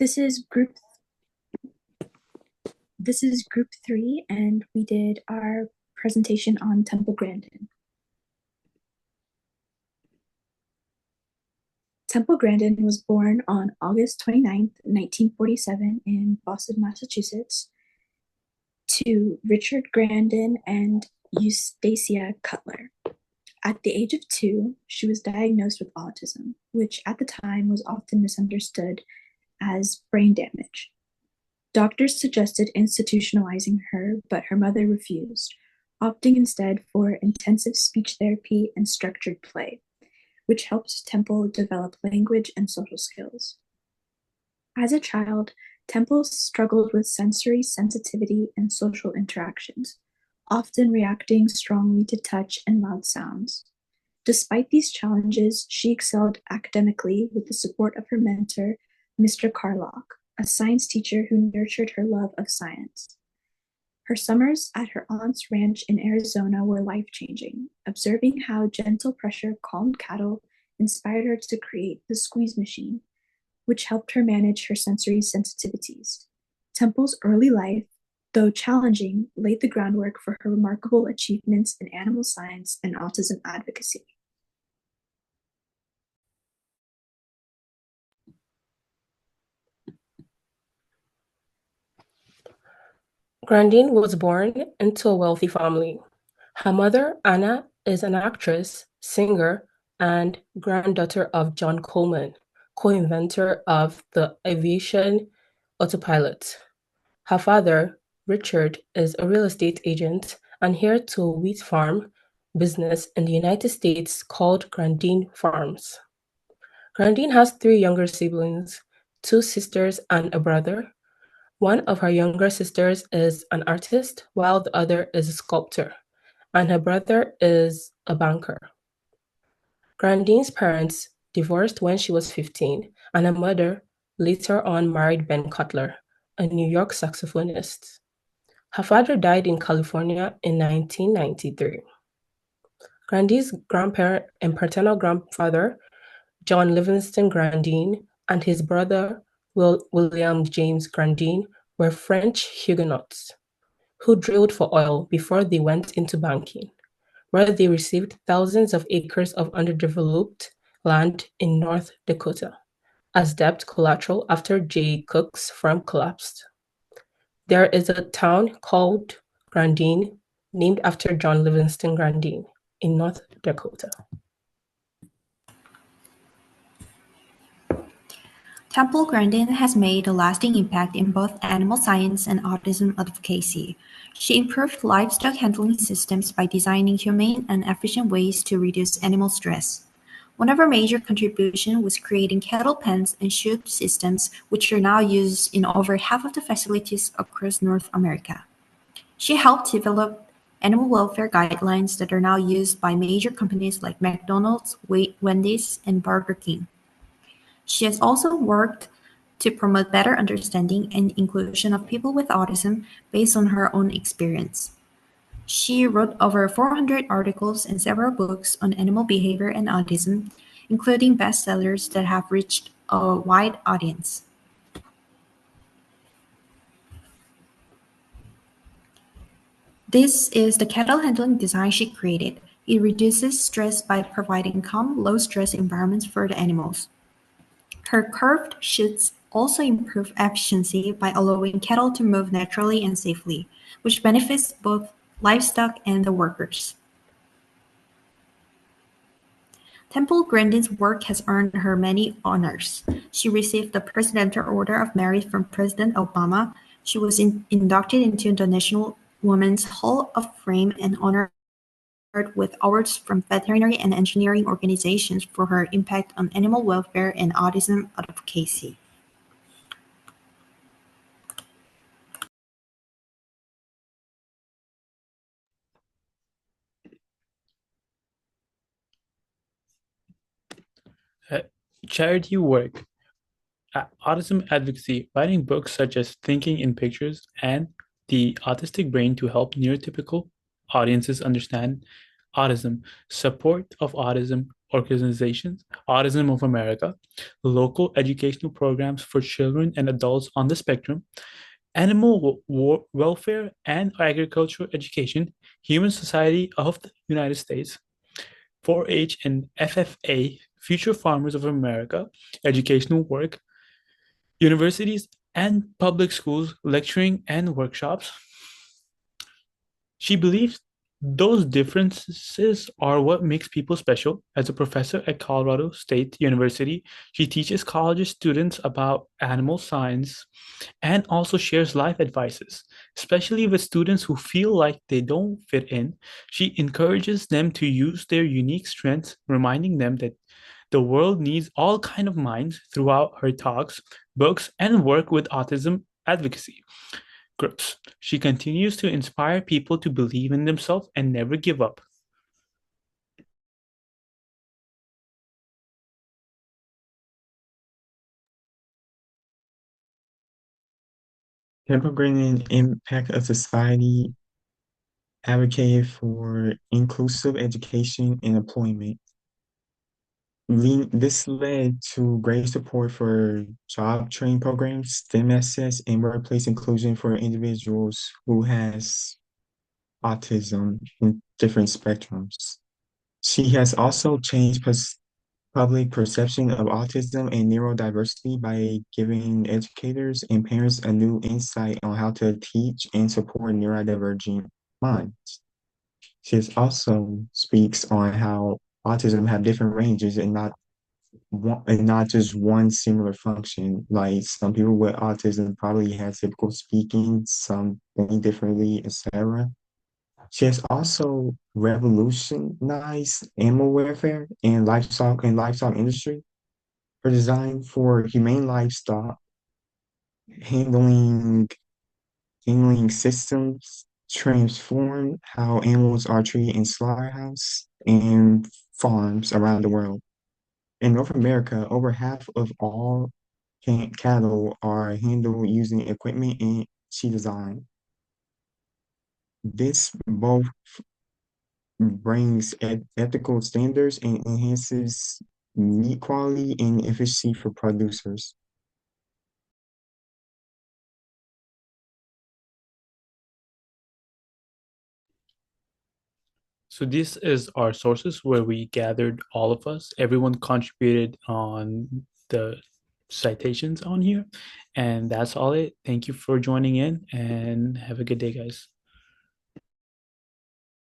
This is group 3, and we did our presentation on Temple Grandin. Temple Grandin was born on August 29th, 1947 in Boston, Massachusetts, to Richard Grandin and Eustacia Cutler. At the age of 2, she was diagnosed with autism, which at the time was often misunderstood as brain damage. Doctors suggested institutionalizing her, but her mother refused, opting instead for intensive speech therapy and structured play, which helped Temple develop language and social skills. As a child, Temple struggled with sensory sensitivity and social interactions, often reacting strongly to touch and loud sounds. Despite these challenges, she excelled academically with the support of her mentor, Mr. Carlock, a science teacher who nurtured her love of science. Her summers at her aunt's ranch in Arizona were life-changing. Observing how gentle pressure calmed cattle inspired her to create the squeeze machine, which helped her manage her sensory sensitivities. Temple's early life, though challenging, laid the groundwork for her remarkable achievements in animal science and autism advocacy. Grandin was born into a wealthy family. Her mother, Anna, is an actress, singer, and granddaughter of John Coleman, co-inventor of the aviation autopilot. Her father, Richard, is a real estate agent and heir to a wheat farm business in the United States called Grandin Farms. Grandin has 3 younger siblings, 2 sisters and a brother. One of her younger sisters is an artist, while the other is a sculptor, and her brother is a banker. Grandin's parents divorced when she was 15, and her mother later on married Ben Cutler, a New York saxophonist. Her father died in California in 1993. Grandin's grandparent and paternal grandfather, John Livingston Grandin, and his brother, William James Grandin, were French Huguenots who drilled for oil before they went into banking, where they received thousands of acres of underdeveloped land in North Dakota as debt collateral after J. Cook's firm collapsed. There is a town called Grandin named after John Livingston Grandin in North Dakota. Temple Grandin has made a lasting impact in both animal science and autism advocacy. She improved livestock handling systems by designing humane and efficient ways to reduce animal stress. One of her major contributions was creating cattle pens and chute systems, which are now used in over half of the facilities across North America. She helped develop animal welfare guidelines that are now used by major companies like McDonald's, Wendy's, and Burger King. She has also worked to promote better understanding and inclusion of people with autism based on her own experience. She wrote over 400 articles and several books on animal behavior and autism, including bestsellers that have reached a wide audience. This is the cattle handling design she created. It reduces stress by providing calm, low-stress environments for the animals. Her curved chutes also improve efficiency by allowing cattle to move naturally and safely, which benefits both livestock and the workers. Temple Grandin's work has earned her many honors. She received the Presidential Order of Merit from President Obama. She was inducted into the National Women's Hall of Fame and honored with awards from veterinary and engineering organizations for her impact on animal welfare and autism advocacy. Charity work. Autism advocacy, writing books such as Thinking in Pictures and The Autistic Brain to help neurotypical audiences understand autism, support of autism organizations, Autism of America, local educational programs for children and adults on the spectrum, animal welfare and agricultural education, Human Society of the United States, 4-H and FFA, Future Farmers of America, educational work, universities and public schools, lecturing and workshops. She believes those differences are what makes people special. As a professor at Colorado State University, she teaches college students about animal science and also shares life advices, especially with students who feel like they don't fit in. She encourages them to use their unique strengths, reminding them that the world needs all kind of minds. Throughout her talks, books, and work with autism advocacy groups, she continues to inspire people to believe in themselves and never give up. Temple Grandin Impact of Society advocated for inclusive education and employment. This led to great support for job training programs, STEM access, and workplace inclusion for individuals who has autism in different spectrums. She has also changed public perception of autism and neurodiversity by giving educators and parents a new insight on how to teach and support neurodivergent minds. She also speaks on how autism have different ranges and not just one similar function. Like some people with autism probably have typical speaking, some think differently, etc. She has also revolutionized animal welfare and livestock industry. Her design for humane livestock handling handling systems transform how animals are treated in slaughterhouse and farms around the world. In North America, over half of all cattle are handled using equipment and she designed. This both brings ethical standards and enhances meat quality and efficiency for producers. So this is our sources where we gathered all of us. Everyone contributed on the citations on here. And that's all it. Thank you for joining in and have a good day, guys.